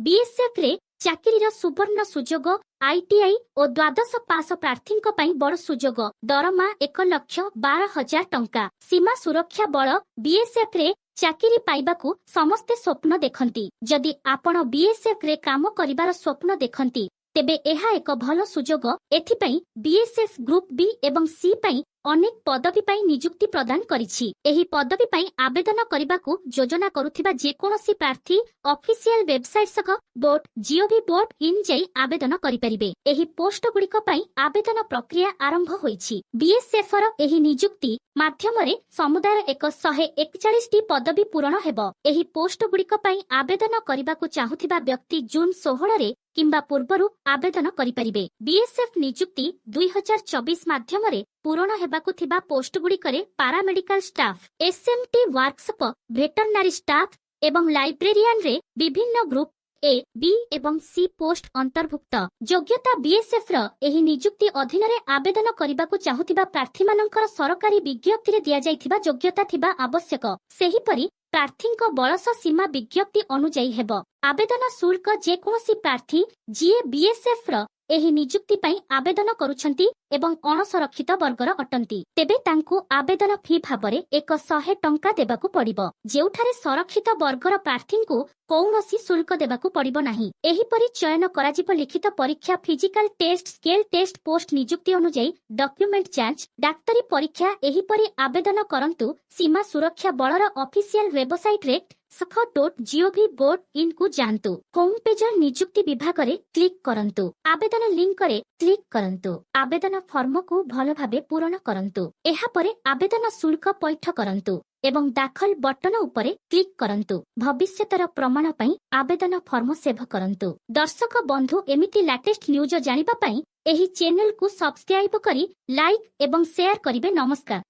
BSF रे चाकरीर सुवर्ण सुजोग ITI और द्वादश पास प्रार्थी बड़ सुजोग दरमा 1,12,000 टंका सीमा सुरक्षा बल बीएसएफ रे चाकरी पाइबाकू समस्ते स्वप्न देखंती। जदि आपण बीएसएफ रे काम करिबार स्वप्न देखंती तेबे एहा एक भल सुजोग। एथिपई बीएसएफ ग्रुप बी एवं सी पई अनेक पदवी पई नियुक्ति प्रदान करिछि। एही पदवी पई आवेदन करिबाकू योजना करुथिबा जेकोनोसी प्रार्थी ऑफिशियल वेबसाइट सक .gov.in जाई आवेदन करि परिबे। एही पोस्ट गुड़िक पई आवेदन प्रक्रिया आरंभ होईछि। बीएसएफ र एही नियुक्ति माध्यमरे समुदाय 141 टी पदवी पूरण हेबो। एही पोस्ट गुड़िक पई आवेदन करिबाकू चाहुथिबा व्यक्ति जून 16 रे किंबा पूर्वरु आवेदन करि परिबे। बीएसएफ नियुक्ति 2024 माध्यमरे पूरण हेबाकू थिबा पोस्ट गुड़िकरे paramedical staff, SMT workshop, veterinary staff एवं लाइब्रेरियन रे विभिन्न ग्रुप ए, बी एवं सी पोस्ट अंतर्भुक्त। योग्यता बीएसएफ र एही नियुक्ति अधीन रे आवेदन करिबाकू चाहुथिबा प्रार्थी मानकर सरकारी विज्ञप्ति रे दिया जायथिबा योग्यता थिबा आवश्यक। सेही परी प्रार्थीଙ୍କ बयस सीमा विज्ञप्ति अनुଯାयी हेबो। आवेदन शुल्क जेकोनोसी प्रार्थी जीए बीएसएफ र एही नियुक्ति पई आवेदन करूछंती एवं अणसरक्षित वर्गर अटंती तेबे तांकू आवेदन फी भाबरे 100 टंका देबाकू पड़िबो। जेउठारे संरक्षित वर्गर प्रार्थीଙ୍କୁ कौनसी शुल्क देबाकू पड़िबो नाही। एही परी चयन कराजिब लिखित परीक्षा, physical test, skill test, post नियुक्ति अनुଯାयी डॉक्यूमेंट जांच, डाक्तरी परीक्षा। एही परी आवेदन करंतु सीमा सुरक्षा बलर ऑफिशियल वेबसाइट रे sf.gov.in को जानतु। होम पेज नियुक्ति विभाग रे क्लिक करंतु। आवेदन लिंक रे क्लिक करंतु। आवेदन फॉर्म को भल भाबे पूर्ण करंतु। एहा परे आवेदन शुल्क पैठ करंतु एवं दाखल बटन उपरे क्लिक करंतु। भविष्यतर प्रमाण पई आवेदन फॉर्म सेव करंतु। दर्शक बंधु एमिति लेटेस्ट न्यूज जानिबा पई एही चैनल को सब्सक्राइब करी लाइक एवं शेयर करिवे। नमस्कार।